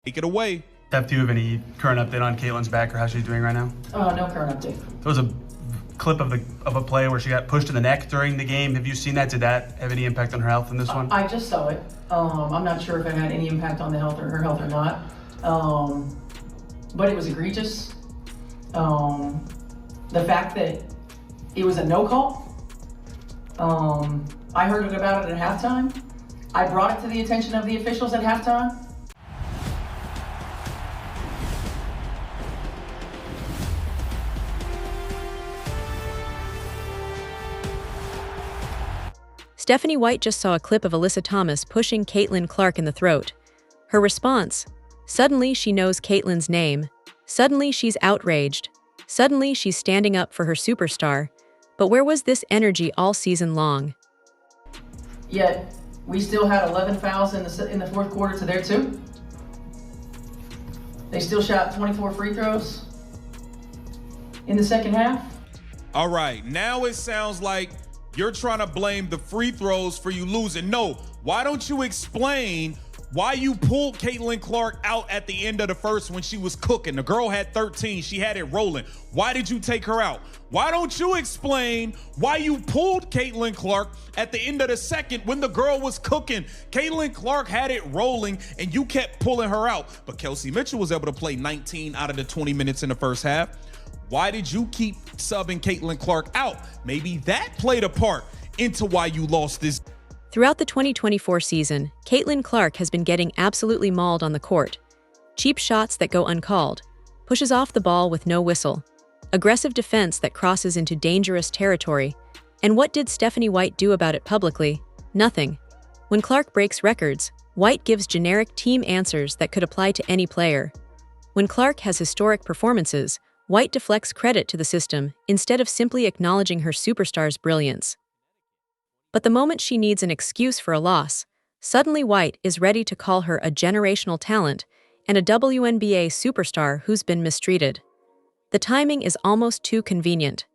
Take it away. Steph, do you have any current update on Caitlin's back or how she's doing right now? No current update. There was a clip of a play where she got pushed in the neck during the game. Have you seen that? Did that have any impact on her health in this one? I just saw it. I'm not sure if it had any impact on her health or not. But it was egregious. The fact that it was a no call. I heard about it at halftime. I brought it to the attention of the officials at halftime. Stephanie White just saw a clip of Alyssa Thomas pushing Caitlin Clark in the throat. Her response: suddenly she knows Caitlin's name. Suddenly she's outraged. Suddenly she's standing up for her superstar. But where was this energy all season long? Yet, we still had 11 fouls in the fourth quarter to their 2. They still shot 24 free throws in the second half. All right, now it sounds like you're trying to blame the free throws for you losing. No, why don't you explain why you pulled Caitlin Clark out at the end of the first when she was cooking? The girl had 13, she had it rolling. Why did you take her out? Why don't you explain why you pulled Caitlin Clark at the end of the second when the girl was cooking? Caitlin Clark had it rolling and you kept pulling her out. But Kelsey Mitchell was able to play 19 out of the 20 minutes in the first half. Why did you keep subbing Caitlin Clark out? Maybe that played a part into why you lost this. Throughout the 2024 season, Caitlin Clark has been getting absolutely mauled on the court. Cheap shots that go uncalled, pushes off the ball with no whistle, aggressive defense that crosses into dangerous territory. And what did Stephanie White do about it publicly? Nothing. When Clark breaks records, White gives generic team answers that could apply to any player. When Clark has historic performances, White deflects credit to the system instead of simply acknowledging her superstar's brilliance. But the moment she needs an excuse for a loss, suddenly White is ready to call her a generational talent and a WNBA superstar who's been mistreated. The timing is almost too convenient.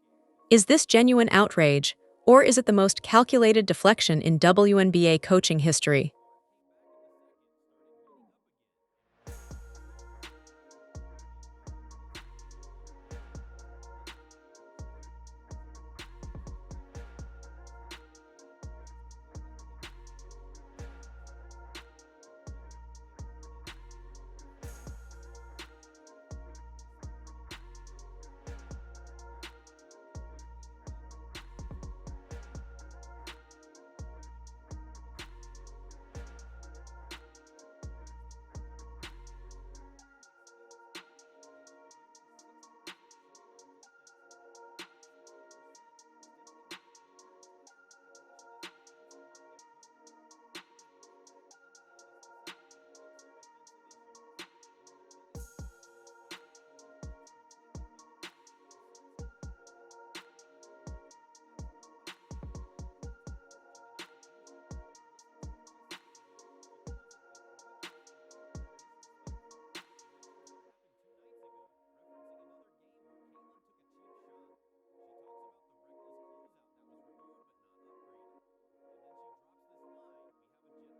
Is this genuine outrage, or is it the most calculated deflection in WNBA coaching history?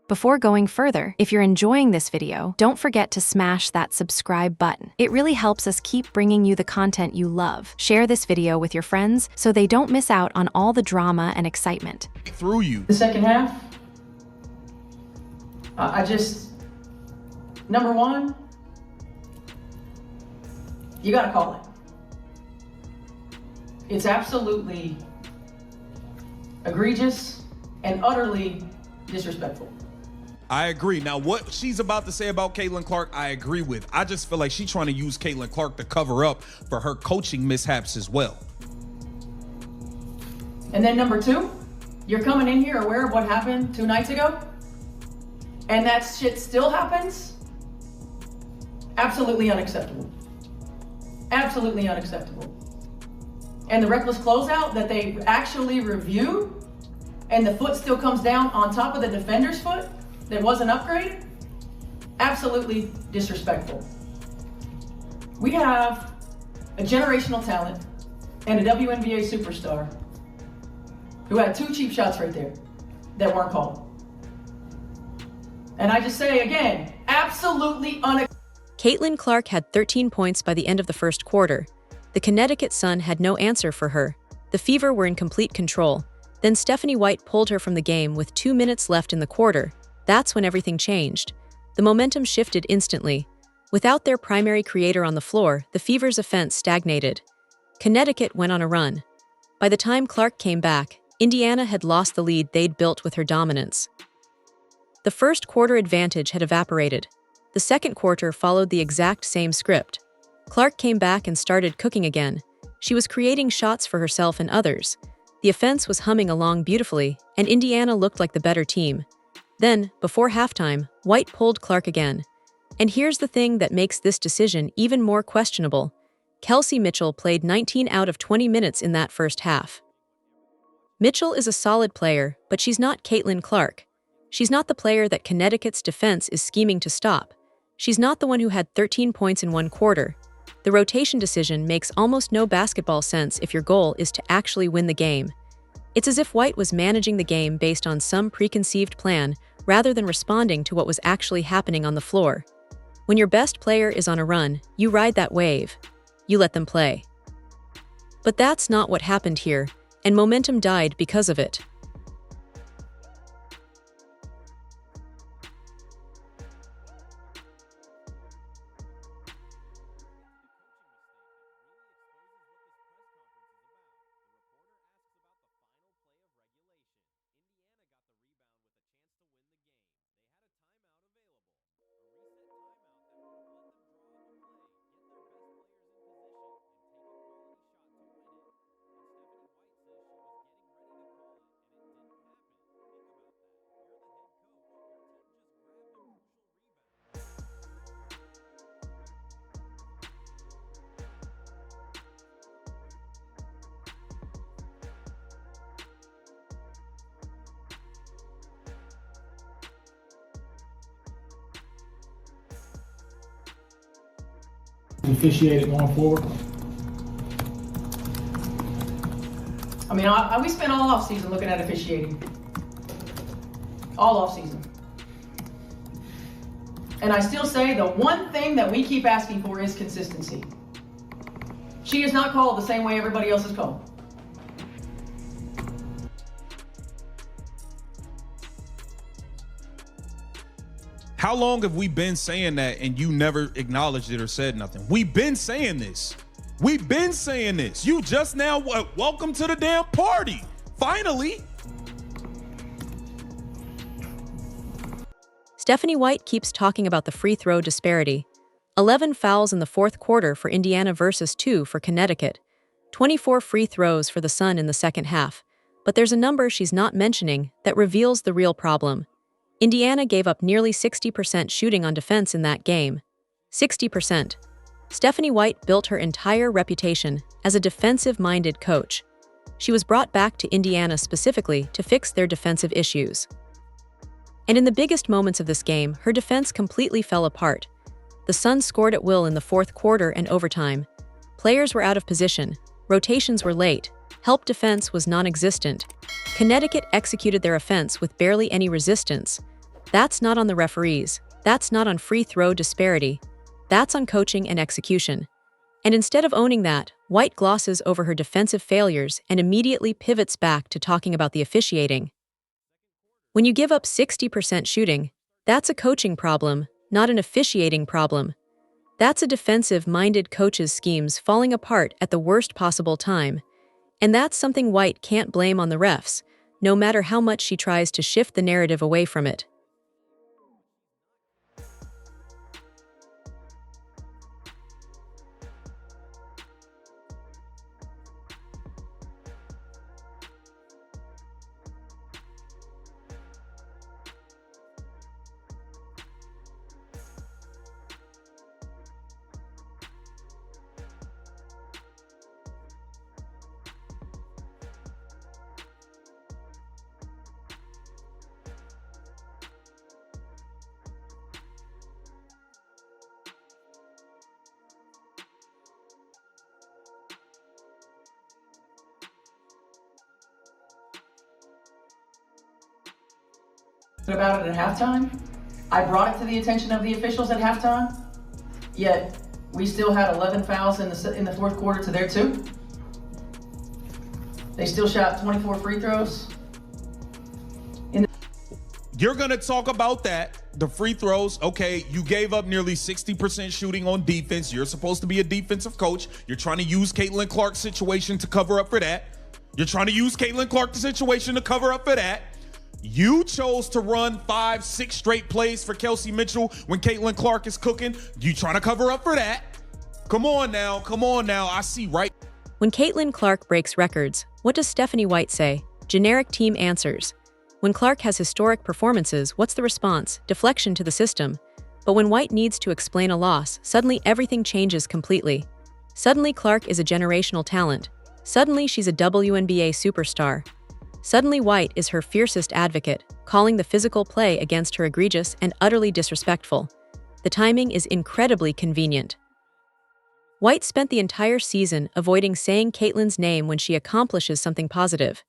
Before going further, if you're enjoying this video, don't forget to smash that subscribe button. It really helps us keep bringing you the content you love. Share this video with your friends so they don't miss out on all the drama and excitement. Through you. The second half, number one, you gotta call it. It's absolutely egregious and utterly disrespectful. I agree. Now, what she's about to say about Caitlin Clark, I agree with. I just feel like she's trying to use Caitlin Clark to cover up for her coaching mishaps as well. And then number two, you're coming in here aware of what happened 2 nights ago, and that shit still happens? Absolutely unacceptable. Absolutely unacceptable. And the reckless closeout that they actually review, and the foot still comes down on top of the defender's foot that wasn't upgraded? Absolutely disrespectful. We have a generational talent and a WNBA superstar who had 2 cheap shots right there that weren't called. And I just say again, absolutely unacceptable. Caitlin Clark had 13 points by the end of the first quarter. The Connecticut Sun had no answer for her. The Fever were in complete control. Then Stephanie White pulled her from the game with 2 minutes left in the quarter. That's when everything changed. The momentum shifted instantly. Without their primary creator on the floor, the Fever's offense stagnated. Connecticut went on a run. By the time Clark came back, Indiana had lost the lead they'd built with her dominance. The first quarter advantage had evaporated. The second quarter followed the exact same script. Clark came back and started cooking again. She was creating shots for herself and others. The offense was humming along beautifully, and Indiana looked like the better team. Then, before halftime, White pulled Clark again. And here's the thing that makes this decision even more questionable. Kelsey Mitchell played 19 out of 20 minutes in that first half. Mitchell is a solid player, but she's not Caitlin Clark. She's not the player that Connecticut's defense is scheming to stop. She's not the one who had 13 points in one quarter. The rotation decision makes almost no basketball sense if your goal is to actually win the game. It's as if White was managing the game based on some preconceived plan rather than responding to what was actually happening on the floor. When your best player is on a run, you ride that wave. You let them play. But that's not what happened here, and momentum died because of it. Officiated going forward? I mean, we spent all offseason looking at officiating. All offseason. And I still say the one thing that we keep asking for is consistency. She is not called the same way everybody else is called. How long have we been saying that and you never acknowledged it or said nothing? We've been saying this. We've been saying this. You just now, welcome to the damn party. Finally. Stephanie White keeps talking about the free throw disparity. 11 fouls in the fourth quarter for Indiana versus 2 for Connecticut. 24 free throws for the Sun in the second half. But there's a number she's not mentioning that reveals the real problem. Indiana gave up nearly 60% shooting on defense in that game. 60%. Stephanie White built her entire reputation as a defensive-minded coach. She was brought back to Indiana specifically to fix their defensive issues. And in the biggest moments of this game, her defense completely fell apart. The Sun scored at will in the fourth quarter and overtime. Players were out of position. Rotations were late. Help defense was non-existent. Connecticut executed their offense with barely any resistance. That's not on the referees. That's not on free throw disparity. That's on coaching and execution. And instead of owning that, White glosses over her defensive failures and immediately pivots back to talking about the officiating. When you give up 60% shooting, that's a coaching problem, not an officiating problem. That's a defensive-minded coach's schemes falling apart at the worst possible time. And that's something White can't blame on the refs, no matter how much she tries to shift the narrative away from it. About it at halftime. I brought it to the attention of the officials at halftime. yet we still had 11 fouls in the fourth quarter to their 2. They still shot 24 free throws. You're going to talk about that, the free throws. Okay, you gave up nearly 60% shooting on defense. You're supposed to be a defensive coach. You're trying to use Caitlin Clark's situation to cover up for that. You're trying to use Caitlin Clark's situation to cover up for that. You chose to run 5-6 straight plays for Kelsey Mitchell when Caitlin Clark is cooking. You trying to cover up for that. Come on now. I see right. When Caitlin Clark breaks records, what does Stephanie White say? Generic team answers. When Clark has historic performances, what's the response? Deflection to the system. But when White needs to explain a loss, suddenly everything changes completely. Suddenly Clark is a generational talent. Suddenly she's a WNBA superstar. Suddenly White is her fiercest advocate, calling the physical play against her egregious and utterly disrespectful. The timing is incredibly convenient. White spent the entire season avoiding saying Caitlin's name when she accomplishes something positive.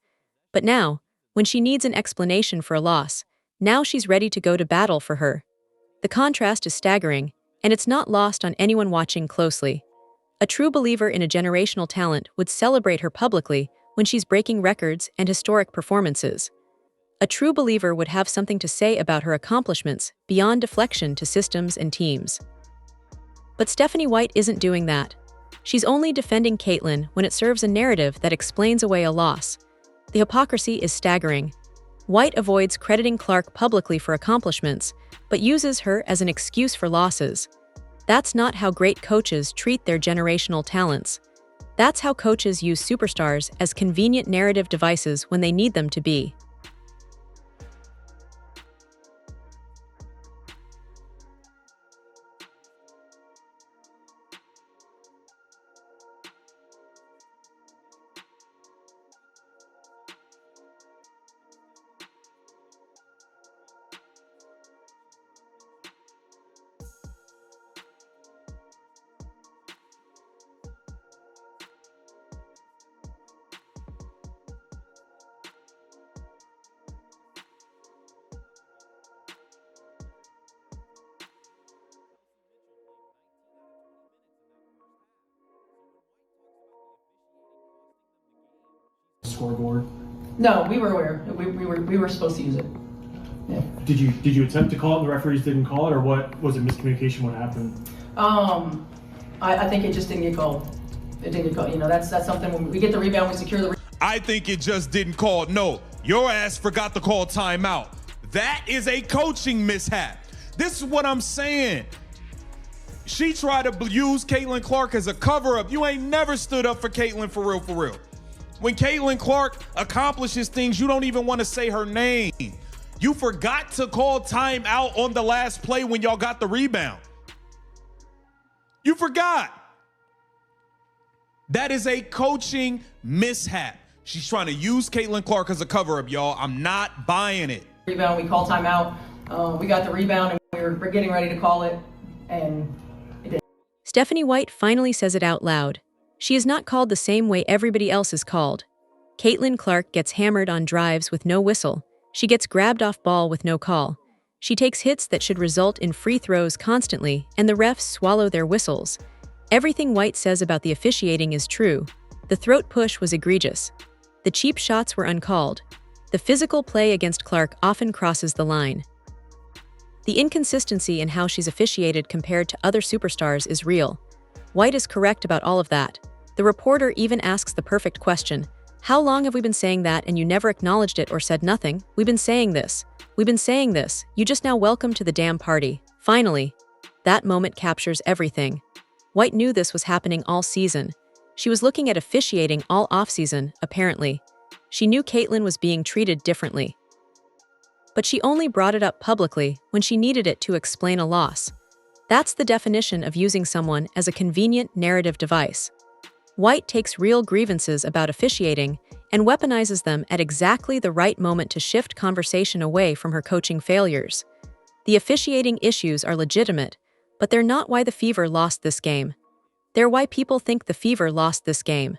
But now, when she needs an explanation for a loss, now she's ready to go to battle for her. The contrast is staggering, and it's not lost on anyone watching closely. A true believer in a generational talent would celebrate her publicly when she's breaking records and historic performances. A true believer would have something to say about her accomplishments beyond deflection to systems and teams. But Stephanie White isn't doing that. She's only defending Caitlin when it serves a narrative that explains away a loss. The hypocrisy is staggering. White avoids crediting Clark publicly for accomplishments, but uses her as an excuse for losses. That's not how great coaches treat their generational talents. That's how coaches use superstars as convenient narrative devices when they need them to be. Scoreboard. No, we were aware. We were supposed to use it. Yeah. Did you attempt to call it and the referees didn't call it, or what was it, miscommunication? What happened? I think it just didn't get called. It didn't get called. You know, that's something when we get the rebound, we secure the I think it just didn't call. No, your ass forgot to call timeout. That is a coaching mishap. This is what I'm saying. She tried to use Caitlin Clark as a cover-up. You ain't never stood up for Caitlin for real, for real. When Caitlin Clark accomplishes things, you don't even want to say her name. You forgot to call timeout on the last play when y'all got the rebound. You forgot. That is a coaching mishap. She's trying to use Caitlin Clark as a cover-up, y'all. I'm not buying it. rebound. We called timeout. We got the rebound, and we're getting ready to call it, and it did. Stephanie White finally says it out loud. She is not called the same way everybody else is called. Caitlin Clark gets hammered on drives with no whistle. She gets grabbed off ball with no call. She takes hits that should result in free throws constantly, and the refs swallow their whistles. Everything White says about the officiating is true. The throat push was egregious. The cheap shots were uncalled. The physical play against Clark often crosses the line. The inconsistency in how she's officiated compared to other superstars is real. White is correct about all of that. The reporter even asks the perfect question. How long have we been saying that and you never acknowledged it or said nothing? We've been saying this. We've been saying this. You just now welcome to the damn party. Finally. That moment captures everything. White knew this was happening all season. She was looking at officiating all offseason, apparently. She knew Caitlin was being treated differently. But she only brought it up publicly when she needed it to explain a loss. That's the definition of using someone as a convenient narrative device. White takes real grievances about officiating and weaponizes them at exactly the right moment to shift conversation away from her coaching failures. The officiating issues are legitimate, but they're not why the Fever lost this game. They're why people think the Fever lost this game.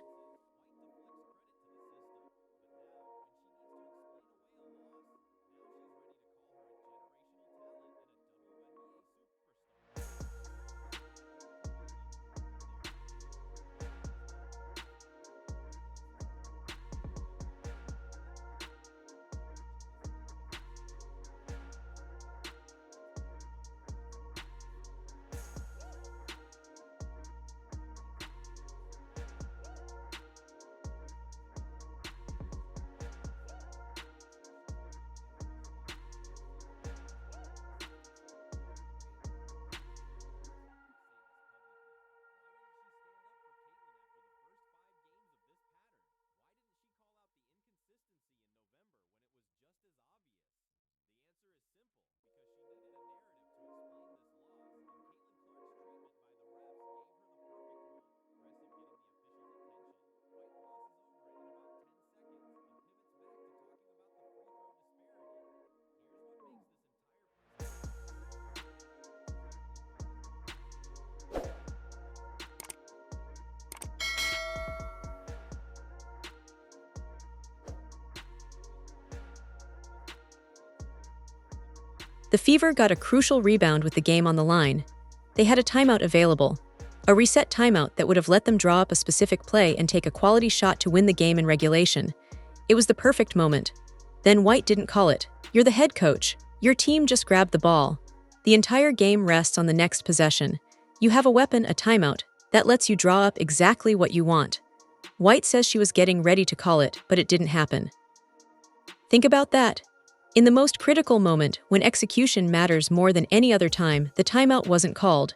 The Fever got a crucial rebound with the game on the line. They had a timeout available, a reset timeout that would have let them draw up a specific play and take a quality shot to win the game in regulation. It was the perfect moment. Then White didn't call it. You're the head coach. Your team just grabbed the ball. The entire game rests on the next possession. You have a weapon, a timeout, that lets you draw up exactly what you want. White says she was getting ready to call it, but it didn't happen. Think about that. In the most critical moment, when execution matters more than any other time, the timeout wasn't called.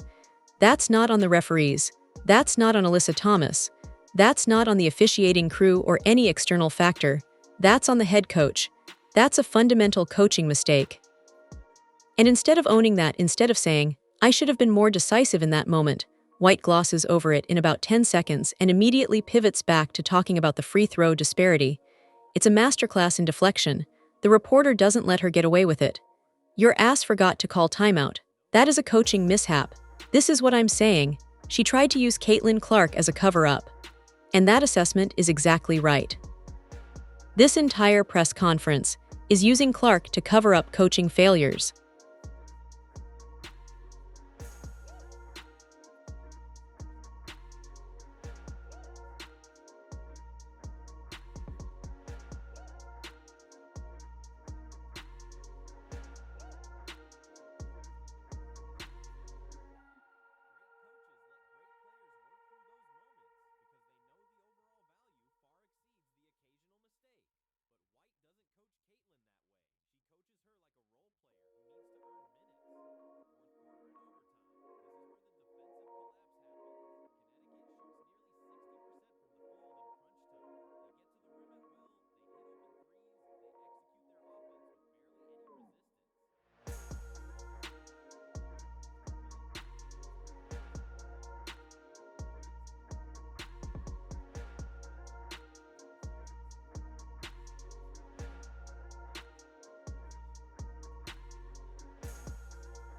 That's not on the referees. That's not on Alyssa Thomas. That's not on the officiating crew or any external factor. That's on the head coach. That's a fundamental coaching mistake. And instead of owning that, instead of saying, I should have been more decisive in that moment, White glosses over it in about 10 seconds and immediately pivots back to talking about the free throw disparity. It's a masterclass in deflection. The reporter doesn't let her get away with it. Your ass forgot to call timeout. That is a coaching mishap. This is what I'm saying. She tried to use Caitlin Clark as a cover-up. And that assessment is exactly right. This entire press conference is using Clark to cover up coaching failures.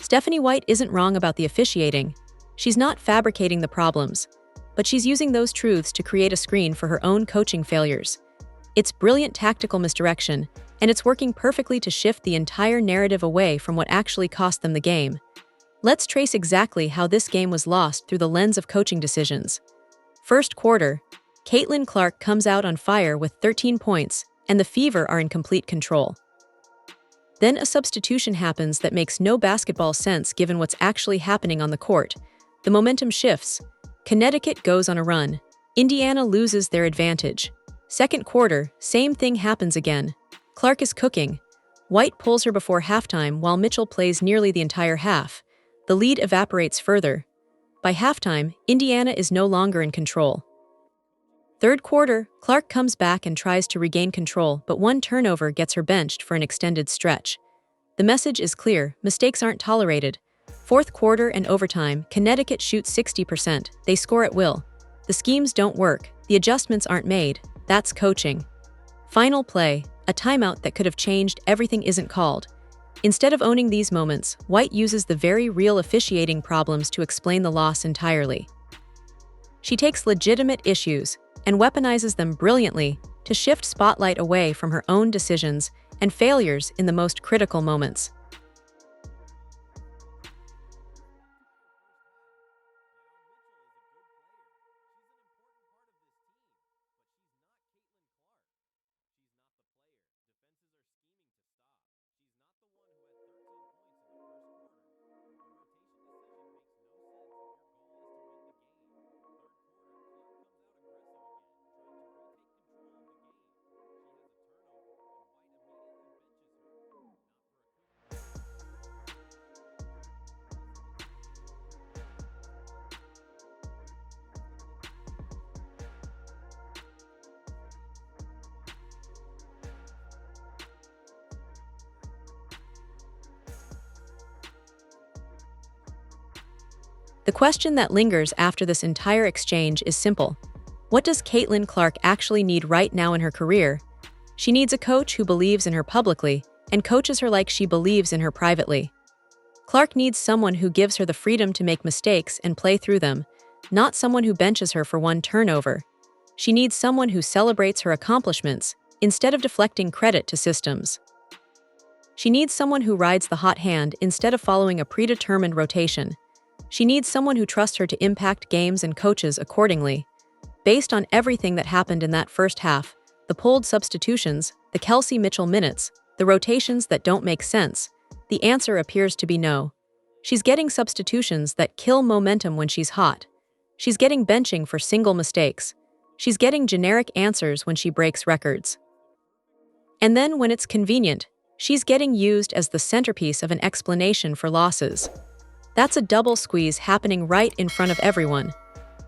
Stephanie White isn't wrong about the officiating. She's not fabricating the problems, but she's using those truths to create a screen for her own coaching failures. It's brilliant tactical misdirection, and it's working perfectly to shift the entire narrative away from what actually cost them the game. Let's trace exactly how this game was lost through the lens of coaching decisions. First quarter, Caitlin Clark comes out on fire with 13 points, and the Fever are in complete control. Then a substitution happens that makes no basketball sense given what's actually happening on the court. The momentum shifts. Connecticut goes on a run. Indiana loses their advantage. Second quarter, same thing happens again. Clark is cooking. White pulls her before halftime while Mitchell plays nearly the entire half. The lead evaporates further. By halftime, Indiana is no longer in control. Third quarter, Clark comes back and tries to regain control, but one turnover gets her benched for an extended stretch. The message is clear, mistakes aren't tolerated. Fourth quarter and overtime, Connecticut shoots 60%. They score at will. The schemes don't work. The adjustments aren't made. That's coaching. Final play, a timeout that could have changed everything isn't called. Instead of owning these moments, White uses the very real officiating problems to explain the loss entirely. She takes legitimate issues and weaponizes them brilliantly to shift spotlight away from her own decisions and failures in the most critical moments. The question that lingers after this entire exchange is simple. What does Caitlin Clark actually need right now in her career? She needs a coach who believes in her publicly and coaches her like she believes in her privately. Clark needs someone who gives her the freedom to make mistakes and play through them, not someone who benches her for one turnover. She needs someone who celebrates her accomplishments instead of deflecting credit to systems. She needs someone who rides the hot hand instead of following a predetermined rotation. She needs someone who trusts her to impact games and coaches accordingly. Based on everything that happened in that first half, the pulled substitutions, the Kelsey Mitchell minutes, the rotations that don't make sense, the answer appears to be no. She's getting substitutions that kill momentum when she's hot. She's getting benching for single mistakes. She's getting generic answers when she breaks records. And then when it's convenient, she's getting used as the centerpiece of an explanation for losses. That's a double squeeze happening right in front of everyone.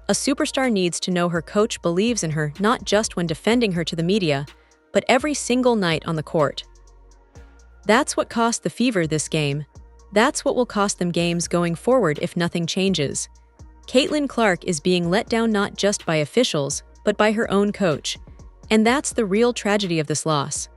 A superstar needs to know her coach believes in her not just when defending her to the media, but every single night on the court. That's what cost the Fever this game. That's what will cost them games going forward if nothing changes. Caitlin Clark is being let down not just by officials, but by her own coach. And that's the real tragedy of this loss.